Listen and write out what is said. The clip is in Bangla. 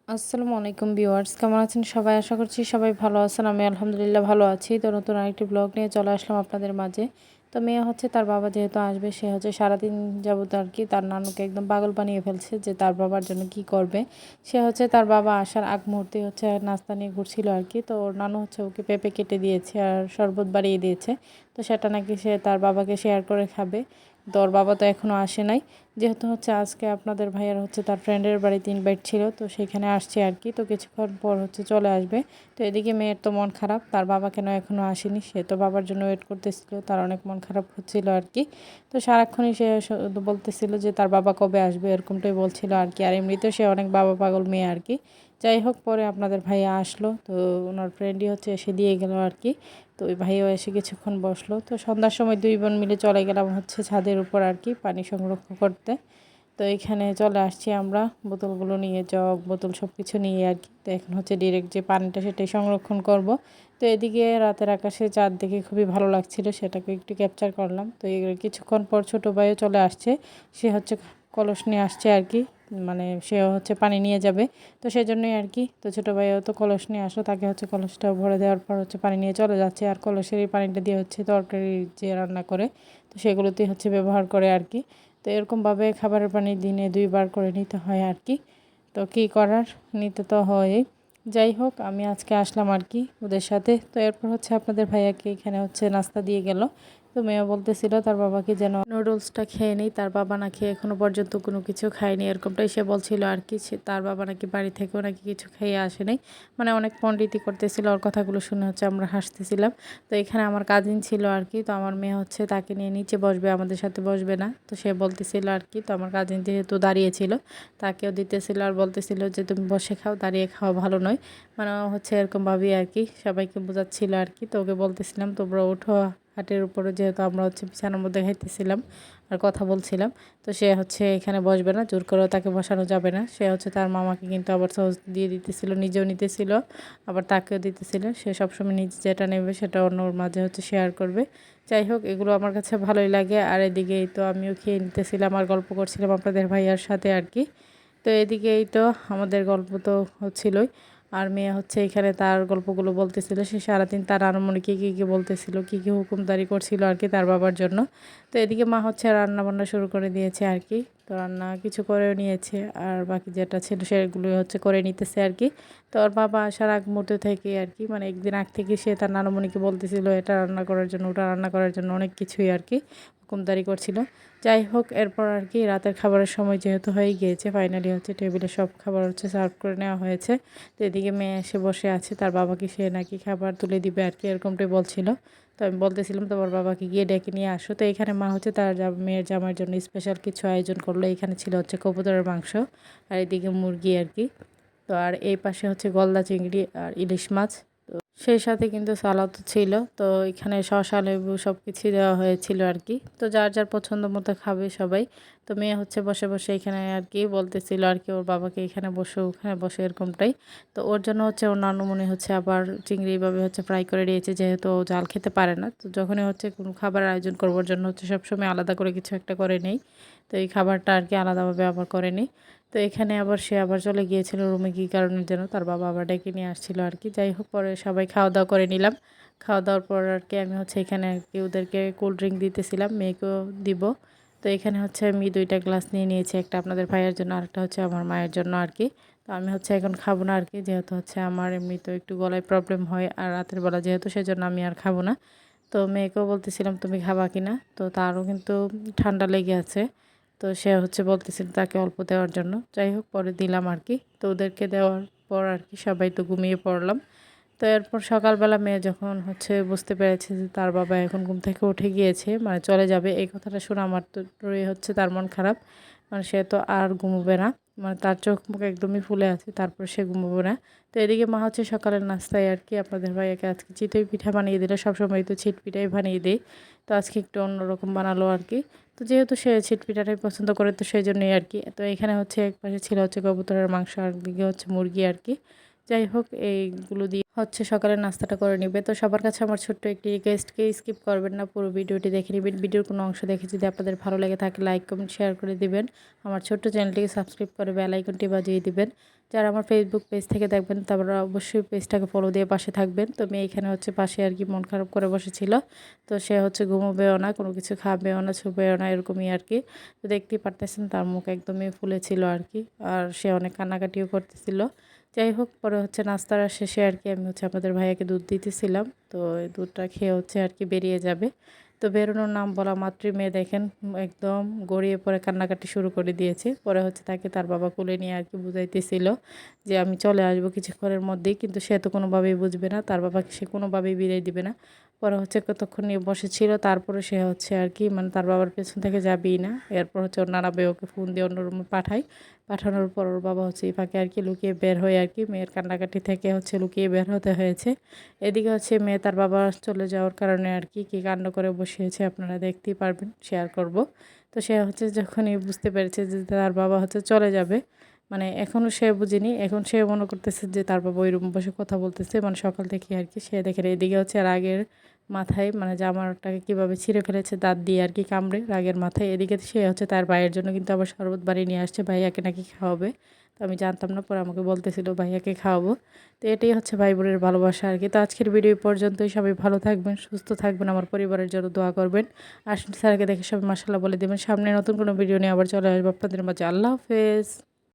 আসসালামু আলাইকুম ভিউয়ার্স, কেমন আছেন সবাই? আশা করছি সবাই ভালো আছেন। আমি আলহামদুলিল্লাহ ভালো আছি। তো নতুন আরেকটি ব্লগ নিয়ে চলে আসলাম আপনাদের মাঝে। তো মেয়ে হচ্ছে তার বাবা যেহেতু আসবে, সে হচ্ছে সারাদিন যাবত আর কি তার নানুকে একদম পাগল বানিয়ে ফেলছে যে তার বাবার জন্য কি করবে। সে হচ্ছে তার বাবা আসার আগ মুহূর্তে হচ্ছে নাস্তা নিয়ে ঘুরছিল আর কি। তো ওর নানু হচ্ছে ওকে পেঁপে কেটে দিয়েছে আর শরবত বাড়িয়ে দিয়েছে। তো সেটা নাকি সে তার বাবাকে শেয়ার করে খাবে। তো ওর বাবা তো এখনও আসে নাই। যেহেতু হচ্ছে আজকে আপনাদের ভাইয়ার হচ্ছে তার ফ্রেন্ডের বাড়িতে ইনভাইট ছিল, তো সেখানে আসছে আর কি। তো কিছুক্ষণ পর হচ্ছে চলে আসবে। তো এদিকে মেয়ের তো মন খারাপ, তার বাবা কেন এখনও আসেনি, সে তো বাবার জন্য ওয়েট করতেছিল, তার অনেক মন খারাপ হচ্ছিল আর কি। তো সারাক্ষণই সে শুধু বলতেছিল যে তার বাবা কবে আসবে, এরকমটাই বলছিল আর কি। আর এমনিতেও সে অনেক বাবা পাগল মেয়ে আর কি। যাই হোক, পরে আপনাদের ভাইয়া আসলো, তো ওনার ফ্রেন্ডই হচ্ছে এসে দিয়ে গেল আর কি। তো ওই ভাইও এসে কিছুক্ষণ বসলো। তো সন্ধ্যার সময় দুই বোন মিলে চলে গেলাম হচ্ছে ছাদের উপর আর কি পানি সংরক্ষণ করতে। তো এখানে চলে আসছি আমরা বোতলগুলো নিয়ে, জগ বোতল সব কিছু নিয়ে আর কি। তো এখন হচ্ছে ডিরেক্ট যে পানিটা সেটাই সংরক্ষণ করব। তো এদিকে রাতের আকাশে চাঁদ দেখে খুবই ভালো লাগছিল, সেটাকে একটু ক্যাপচার করলাম। তো এই কিছুক্ষণ পর ছোটো ভাইও চলে আসছে, সে হচ্ছে কলস নিয়ে আসছে আর কি। মানে সেও হচ্ছে পানি নিয়ে যাবে, তো সেজন্যই আর কি। তো ছোটো ভাইও তো কলস নিয়ে আসলো, তাকে হচ্ছে কলসটা ভরে দেওয়ার পর হচ্ছে পানি নিয়ে চলে যাচ্ছে। আর কলসের এই পানিটা দিয়ে হচ্ছে তরকারি যে রান্না করে, তো সেগুলোতেই হচ্ছে ব্যবহার করে আর কি। তো এরকমভাবে খাবারের পানি দিনে 2 বার করে নিতে হয় আর কি। তো কী করার, নিতে তো হয়ই। যাই হোক, আমি আজকে আসলাম আর কি ওদের সাথে। তো এরপর হচ্ছে আপনাদের ভাইয়াকে এখানে হচ্ছে নাস্তা দিয়ে গেল। তো মেয়ে বলতেছিল তার বাবাকে যেন নুডলসটা খেয়ে নেই, তার বাবা নাকি এখনও পর্যন্ত কোনো কিছু খায়নি, এরকমটাই সে বলছিল আর কি। তার বাবা নাকি বাড়ি থেকেও নাকি কিছু খেয়ে আসেনি, মানে অনেক পণ্ডিতি করতেছিল। ওর কথাগুলো শুনে হচ্ছে আমরা হাসতেছিলাম। তো এখানে আমার কাজিন ছিল আর কি। তো আমার মেয়ে হচ্ছে তাকে নিয়ে নিচে বসবে, আমাদের সাথে বসবে না, তো সে বলতেছিল আর কি। তো আমার কাজিন যেহেতু দাঁড়িয়েছিল, তাকেও দিতেছিল আর বলতেছিল যে তুমি বসে খাও, দাঁড়িয়ে খাওয়া ভালো নয়। মানে হচ্ছে এরকমভাবেই আর কি সবাইকে বোঝাচ্ছিল আর কি। তো ওকে বলতেছিলাম তোমরা ওঠো হাটের উপরে, যেহেতু আমরা হচ্ছে বিছানার মধ্যে খাইতেছিলাম আর কথা বলছিলাম। তো সে হচ্ছে এখানে বসবে না, জোর করেও তাকে বসানো যাবে না। সে হচ্ছে তার মামাকে কিন্তু আবার সহজ দিয়ে দিতেছিল, নিজেও নিতেছিল আবার তাকেও দিতেছিল। সে সবসময় নিজে যেটা নেবে সেটা অন্যর মাঝে হচ্ছে শেয়ার করবে। যাই হোক, এগুলো আমার কাছে ভালোই লাগে। আর এদিকেই তো আমিও খেয়ে নিতেছিলাম আর গল্প করছিলাম আপনাদের ভাইয়ার সাথে আর কি। তো এদিকেই তো আমাদের গল্প তো হচ্ছিলই। আর মেয়ে হচ্ছে এখানে তার গল্পগুলো বলতেছিল, সে সারাদিন তার আনমনিকে কী বলতেছিল, কী হুকুমদারি করছিল আর কি তার বাবার জন্য। তো এদিকে মা হচ্ছে রান্না বান্না শুরু করে দিয়েছে আর কি। তো রান্না কিছু করেও নিয়েছে, আর বাকি যেটা ছিল সেগুলো হচ্ছে করে নিতেছে আর কি। তো ওর বাবা আসার আগ মুহূর্ত থেকে আর কি, মানে একদিন আগ থেকে সে তার নানমণিকে বলতেছিল এটা রান্না করার জন্য, ওটা রান্না করার জন্য, অনেক কিছুই আর কি হুকুমদারি করছিল। যাই হোক, এরপর আর কি রাতের খাবারের সময় যেহেতু হয়ে গিয়েছে, ফাইনালি হচ্ছে টেবিলে সব খাবার হচ্ছে সার্ভ করে নেওয়া হয়েছে। তো এদিকে মেয়ে এসে বসে আছে, তার বাবাকে সে নাকি খাবার তুলে দিবে আর কি, এরকমটাই বলছিল। তো আমি বলতেছিলাম তোমার বাবাকে গিয়ে ডেকে নিয়ে আসো। তো এখানে মা হচ্ছে তার মেয়ের জামার জন্য স্পেশাল কিছু আয়োজন করলো। এখানে ছিল হচ্ছে কবুতরের মাংস আর এদিকে মুরগি আর কি। তো আর এই পাশে হচ্ছে গলদা চিংড়ি আর ইলিশ মাছ, সেই সাথে কিন্তু সালাদও ছিল। তো এখানে শসা লেবু সব কিছুই দেওয়া হয়েছিল আর কি। তো যার যার পছন্দ মতো খাবে সবাই। তো মেয়ে হচ্ছে বসে বসে এখানে আর কি বলতেছিল আর কি ওর বাবাকে এখানে বসে ওখানে বসে, এরকমটাই। তো ওর জন্য হচ্ছে ওর নানু মনে হচ্ছে আবার চিংড়ি এইভাবে হচ্ছে ফ্রাই করে দিয়েছে, যেহেতু ও জাল খেতে পারে না। তো যখনই হচ্ছে কোনো খাবার আয়োজন করবার জন্য হচ্ছে সবসময় আলাদা করে কিছু একটা করে নেই। তো এই খাবারটা আর কি আলাদাভাবে আবার করে নিই। তো এখানে আবার সে আবার চলে গিয়েছিল রুমে, কী কারণের জন্য তার বাবা আবার ডেকে নিয়ে আসছিল আর কি। যাই হোক, পরে সবাই খাওয়া দাওয়া করে নিলাম। খাওয়া দাওয়ার পর আর কি আমি হচ্ছে এখানে আর কি ওদেরকে কোল্ড ড্রিঙ্ক দিতেছিলাম, মেয়েকেও দিব। তো এখানে হচ্ছে আমি 2টা গ্লাস নিয়ে নিয়েছি, একটা আপনাদের ভাইয়ের জন্য আরেকটা হচ্ছে আমার মায়ের জন্য আর কি। তো আমি হচ্ছে এখন খাবো না আর কি, যেহেতু হচ্ছে আমার এমনি তো একটু গলায় প্রবলেম হয় আর রাতের বেলা যেহেতু, সেজন্য আমি আর খাবো না। তো মেয়েকেও বলতেছিলাম তুমি খাবা কি না, তো তারও কিন্তু ঠান্ডা লেগে আছে। তো সে হচ্ছে বলতেছিল তাকে অল্প দেওয়ার জন্য। যাই হোক, পরে দিলাম আর কি। তো ওদেরকে দেওয়ার পর আর কি সবাই তো ঘুমিয়ে পড়লাম। তো এরপর সকালবেলা মেয়ে যখন হচ্ছে বুঝতে পেরেছে যে তার বাবা এখন ঘুম থেকে উঠে গিয়েছে, মানে চলে যাবে, এই কথাটা শুনে আমার তো হচ্ছে তার মন খারাপ। মানে সে তো আর ঘুমোবে না, মানে তার চোখ মুখ একদমই ফুলে আছে, তারপর সে ঘুমোবে না। তো এদিকে মা হচ্ছে সকালের নাস্তায় আর কি আপনাদের ভাইয়াকে আজকে চিতই পিঠা বানিয়ে দিল, সবসময় তো ছিট পিঠাই বানিয়ে দিই। তো আজকে একটু অন্যরকম বানালো আর কি। তো যেহেতু সে ছিট পিঠাটাই পছন্দ করে, তো সেই জন্যই আর কি। তো এখানে হচ্ছে এক পাশে ছিল হচ্ছে কবুতরের মাংস আর দিকে হচ্ছে মুরগি আর কি। যাই হোক এইগুলো দিয়ে হচ্ছে সকালের নাস্তাটা করে নেবে। তো সবার কাছে আমার ছোট্ট একটি রিকোয়েস্টকে স্কিপ করবেন না, পুরো ভিডিওটি দেখে নেবেন। ভিডিওর কোনো অংশ দেখে যদি আপনাদের ভালো লেগে থাকে লাইক কমেন্ট শেয়ার করে দিবেন। আমার ছোট্ট চ্যানেলটিকে সাবস্ক্রাইব করে বেল আইকনটি বাজিয়ে দিবেন। যারা আমার ফেসবুক পেজ থেকে দেখবেন তারা অবশ্যই পেজটাকে ফলো দিয়ে পাশে থাকবেন। তো মেয়ে এখানে হচ্ছে পাশে আর কি মন খারাপ করে বসেছিল। তো সে হচ্ছে ঘুমোবেও না, কোনো কিছু খাবেও না, ছুবেও না, এরকমই আর কি। তো দেখতেই পারতেছেন তার মুখ একদমই ফুলেছিল আর কি, আর সে অনেক কান্নাকাটিও করতেছিল। যাই হোক, পরে হচ্ছে নাস্তার শেষে আর কি আমি হচ্ছে আপনাদের ভাইয়াকে দুধ দিতেছিলাম। তো এই দুধটা খেয়ে হচ্ছে আর কি বেরিয়ে যাবে। তো বেরোনোর নাম বলা মাত্রই মেয়ে দেখেন একদম গড়িয়ে পড়ে কান্নাকাটি শুরু করে দিয়েছে। পরে হচ্ছে তাকে তার বাবা কোলে নিয়ে আর কি বুঝাইতেছিল যে আমি চলে আসবো কিছুক্ষণের মধ্যেই, কিন্তু সে তো কোনোভাবেই বুঝবে না, তার বাবাকে সে কোনোভাবেই বিদায় দিবে না। পরে হচ্ছে কতক্ষণ নিয়ে বসেছিল, তারপরে সে হচ্ছে আর কি মানে তার বাবার পেছন থেকে যাবেই না। এরপর হচ্ছে ওর নানা ওকে ফোন দিয়ে অন্য রুমে পাঠায়। পাঠানোর পর ওর বাবা হচ্ছে এই ফাঁকে আর কি লুকিয়ে বের হয়ে আর কি মেয়ের কান্নাকাটি থেকে হচ্ছে লুকিয়ে বের হতে হয়েছে। এদিকে হচ্ছে মেয়ে তার বাবা চলে যাওয়ার কারণে আর কি কী কাণ্ড করে বসিয়েছে আপনারা দেখতেই পারবেন, শেয়ার করব। তো সে হচ্ছে যখনই বুঝতে পেরেছে যে তার বাবা হচ্ছে চলে যাবে, মানে এখনও সে বুঝেনি, এখন সে মনে করতেছে যে তার বাবা ওই রুম বসে কথা বলতেছে, মানে সকাল থেকে আর কি সে দেখে। এদিকে হচ্ছে রাগের মাথায় মানে জামাটাকে কীভাবে ছিঁড়ে ফেলেছে দাঁত দিয়ে আর কি কামড়ে রাগের মাথায়। এদিকে সে হচ্ছে তার ভাইয়ের জন্য কিন্তু আবার শরবত বানিয়ে নিয়ে আসছে, ভাইয়াকে নাকি খাওয়াবে। তো আমি জানতাম না, পরে আমাকে বলতেছিল ভাইয়াকে খাওয়াবো। তো এটাই হচ্ছে ভাই বোনের ভালোবাসা আর কি। তো আজকের ভিডিও পর্যন্তই, সবাই ভালো থাকবেন, সুস্থ থাকবেন, আমার পরিবারের জন্য দোয়া করবেন। আর স্যারকে দেখে সবাই মাশাআল্লাহ বলে দেবেন। সামনে নতুন কোনো ভিডিও নিয়ে আবার চলে আসবো আপনাদের মাঝে। আল্লাহ হাফেজ।